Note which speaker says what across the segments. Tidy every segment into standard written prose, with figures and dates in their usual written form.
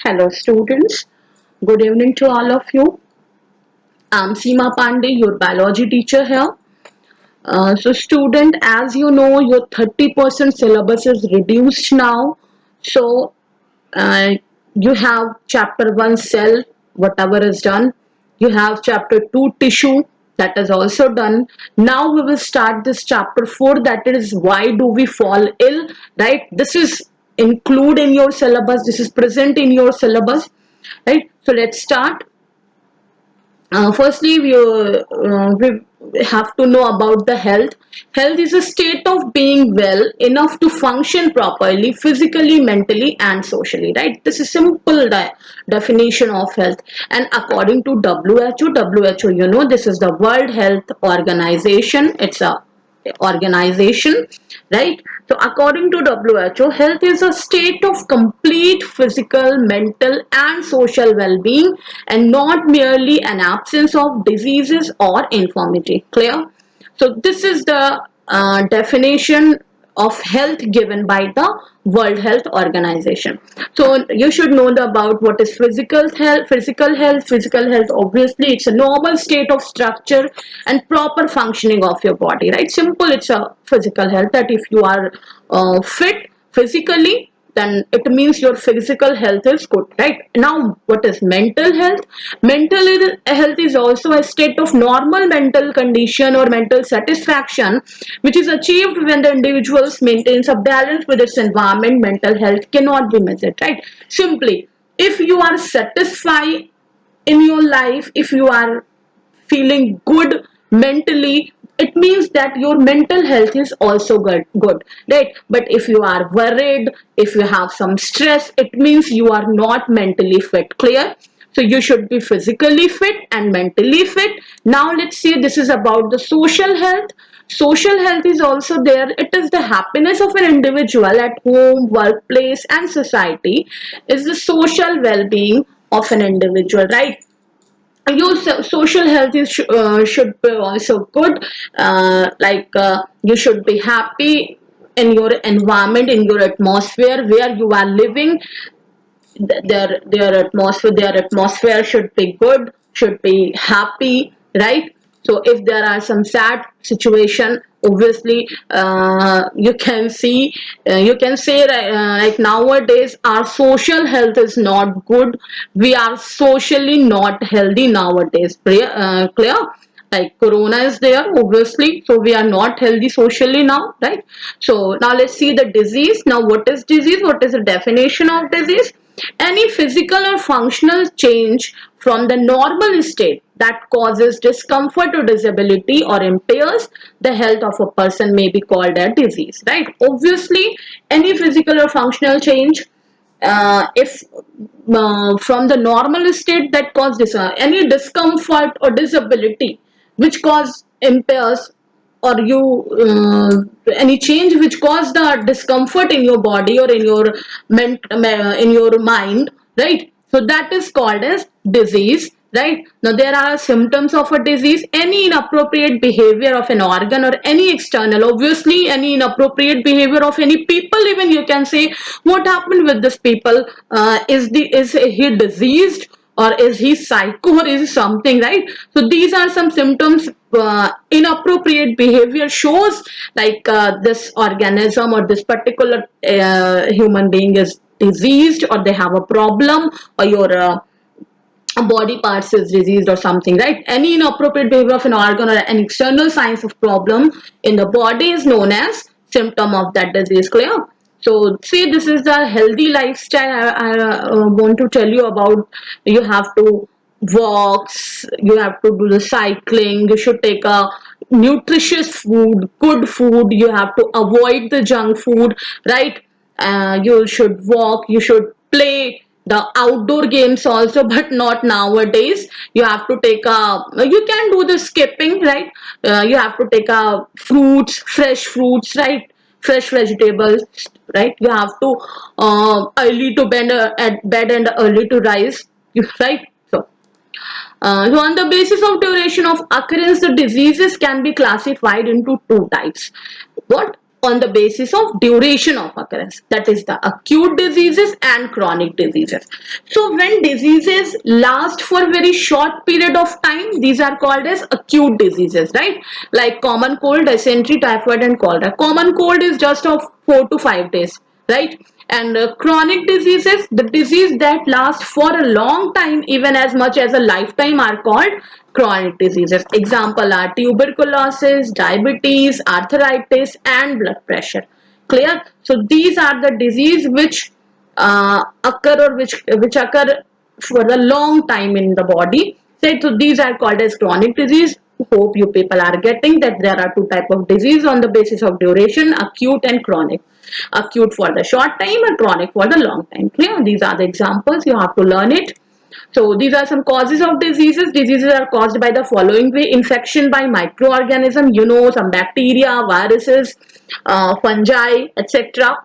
Speaker 1: Hello students, good evening to all of you. I'm Seema Pandey, your biology teacher here. So student, as you know, your 30% syllabus is reduced now. So uh, you have chapter 1 cell, whatever is done. You have chapter 2 tissue, that is also done. Now we will start this chapter 4, that is why do we fall ill, right? This is include in your syllabus, this is present in your syllabus, right? So let's start. Firstly, we have to know about the health. Health is a state of being well enough to function properly, physically, mentally, and socially. Right? This is simple definition of health. And according to WHO, you know, this is the World Health Organization. It's a organization, right? So according to WHO, health is a state of complete physical, mental, and social well-being, and not merely an absence of diseases or infirmity. Clear? So this is the definition of health given by the World Health Organization. So you should know about what is physical health. Physical health, obviously, it's a normal state of structure and proper functioning of your body, right? Simple, it's a physical health, that if you are fit physically, then it means your physical health is good, right? Now, what is mental health? Health is also a state of normal mental condition or mental satisfaction, which is achieved when the individual maintains a balance with its environment. Mental health cannot be measured, right? Simply, if you are satisfied in your life, if you are feeling good mentally, it means that your mental health is also good, right? But if you are worried, if you have some stress, it means you are not mentally fit. Clear? So you should be physically fit and mentally fit. Now let's see, this is about the social health. Social health is also there. It is the happiness of an individual at home, workplace, and society. Is the social well-being of an individual, right? Your social health is should be also good, you should be happy in your environment, in your atmosphere where you are living. Their atmosphere should be good, should be happy, right? So if there are some sad situation, obviously you can say like nowadays our social health is not good. We are socially not healthy nowadays. Clear? Like corona is there, obviously, so we are not healthy socially now, right? So now let's see the disease. Now, what is disease? What is the definition of disease? Any physical or functional change from the normal state that causes discomfort or disability or impairs the health of a person may be called a disease, right? Obviously, any physical or functional change, if from the normal state that causes any discomfort or disability which cause impairs, or you any change which cause the discomfort in your body or in your in your mind, right? So that is called as disease, right? Now there are symptoms of a disease: any inappropriate behavior of an organ or any external, obviously any inappropriate behavior of any people. Even you can say, what happened with this people? Is he diseased, or is he psycho, or is something, right? So these are some symptoms. Inappropriate behavior shows like this organism or this particular human being is diseased, or they have a problem, or your body parts is diseased or something, right? Any inappropriate behavior of an organ or an external signs of problem in the body is known as symptom of that disease. Clear? So see, this is the healthy lifestyle I want to tell you about. You have to walks, you have to do the cycling, you should take a nutritious food, good food, you have to avoid the junk food, right? You should walk, you should play the outdoor games also, but not nowadays. You have to take a, you can do the skipping, right? You have to take a fruits, fresh fruits, right? Fresh vegetables, right? You have to early to bed at bed and early to rise, right? So on the basis of duration of occurrence, the diseases can be classified into two types. What? on the basis of duration of occurrence, that is the acute diseases and chronic diseases. So when diseases last for very short period of time, these are called as acute diseases, right? Like common cold, dysentery, typhoid and cholera. Common cold is just of 4 to 5 days, right? And chronic diseases, the disease that last for a long time, even as much as a lifetime, are called chronic diseases. Example are tuberculosis, diabetes, arthritis and blood pressure. Clear? So these are the disease which occur, or which occur for a long time in the body. So these are called as chronic disease. Hope you people are getting that there are two type of disease on the basis of duration: acute and chronic. Acute for the short time and chronic for the long time. Clear? These are the examples. You have to learn it. So these are some causes of diseases. Diseases are caused by the following way: infection by microorganism, some bacteria, viruses, fungi, etc.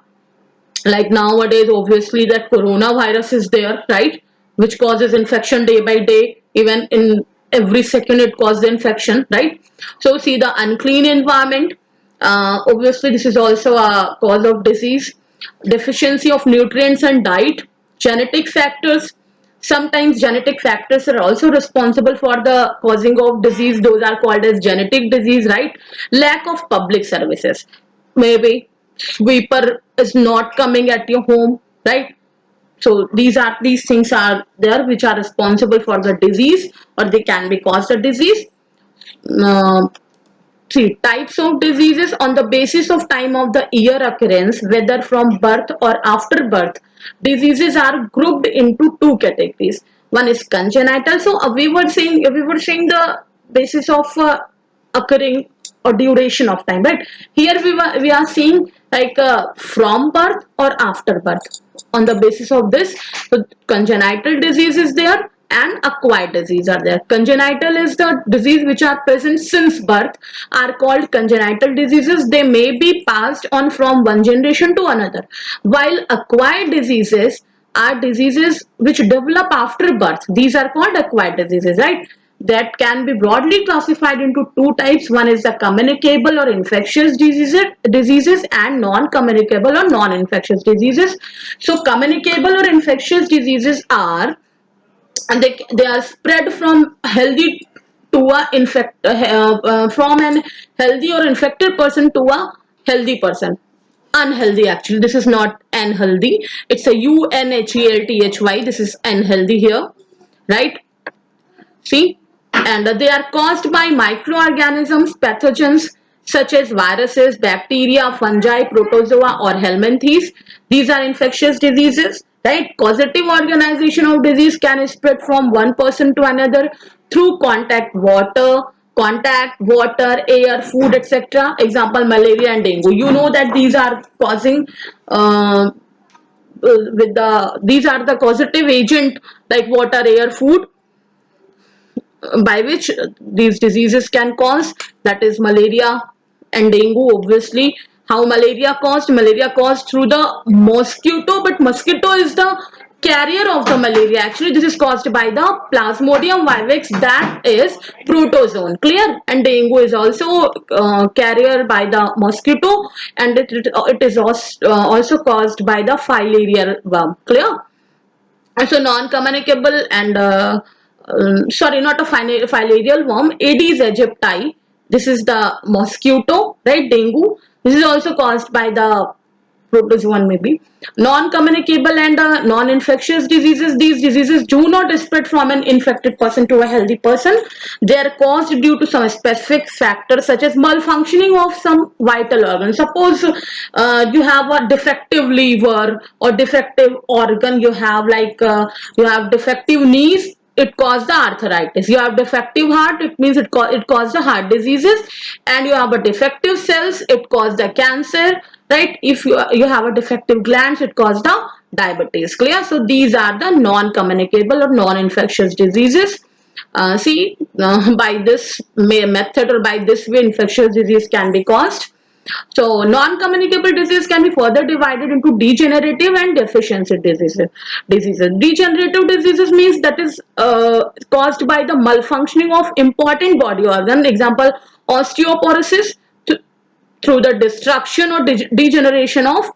Speaker 1: Like nowadays, obviously, that coronavirus is there, right? Which causes infection day by day. Even in every second, it causes infection, right? So see the unclean environment. Obviously, this is also a cause of disease. Deficiency of nutrients and diet, genetic factors. Sometimes genetic factors are also responsible for the causing of disease. Those are called as genetic disease, right? Lack of public services. Maybe sweeper is not coming at your home, right? So these things are there which are responsible for the disease, or they can be caused a disease. Uh, See, types of diseases on the basis of time of the year occurrence, whether from birth or after birth. Diseases are grouped into two categories. One is congenital. So we were saying the basis of occurring or duration of time, right? Here we are seeing like from birth or after birth. On the basis of this, so congenital disease is there and acquired disease are there. Congenital is the disease which are present since birth, are called congenital diseases. They may be passed on from one generation to another, while acquired diseases are diseases which develop after birth. These are called acquired diseases, right? That can be broadly classified into two types. One is the communicable or infectious diseases and non-communicable or non-infectious diseases. So communicable or infectious diseases are, and they are spread from healthy to a from an healthy or infected person to a healthy person. Unhealthy, actually, this is not unhealthy, it's a unhealthy. This is unhealthy here, right? See, and they are caused by microorganisms, pathogens such as viruses, bacteria, fungi, protozoa, or helminthes. These are infectious diseases, right? Causative organization of disease can spread from one person to another through contact, water, air, food, etc. Example, malaria and dengue. You know that these are causing these are the causative agent, like water, air, food, by which these diseases can cause, that is malaria and dengue. Obviously, how malaria caused through the mosquito, but mosquito is the carrier of the malaria. Actually, this is caused by the plasmodium vivax, that is protozoan. Clear? And dengue is also carrier by the mosquito, and it is also caused by the filarial worm. Clear? And so non-communicable and sorry, not a filarial worm, Aedes aegypti. This is the mosquito, right? Dengue. This is also caused by the protozoan, maybe. Non-communicable and non-infectious diseases. These diseases do not spread from an infected person to a healthy person. They are caused due to some specific factors such as malfunctioning of some vital organ. Suppose you have a defective liver or defective organ. You have you have defective knees, it caused the arthritis. You have defective heart, it means it caused the heart diseases. And you have a defective cells, it caused the cancer, right? If you have a defective glands, it caused the diabetes. Clear? So these are the non-communicable or non-infectious diseases. By this method or by this way, infectious disease can be caused. So non-communicable disease can be further divided into degenerative and deficiency diseases. Degenerative diseases means that is caused by the malfunctioning of important body organ. Example, osteoporosis. through the destruction or degeneration of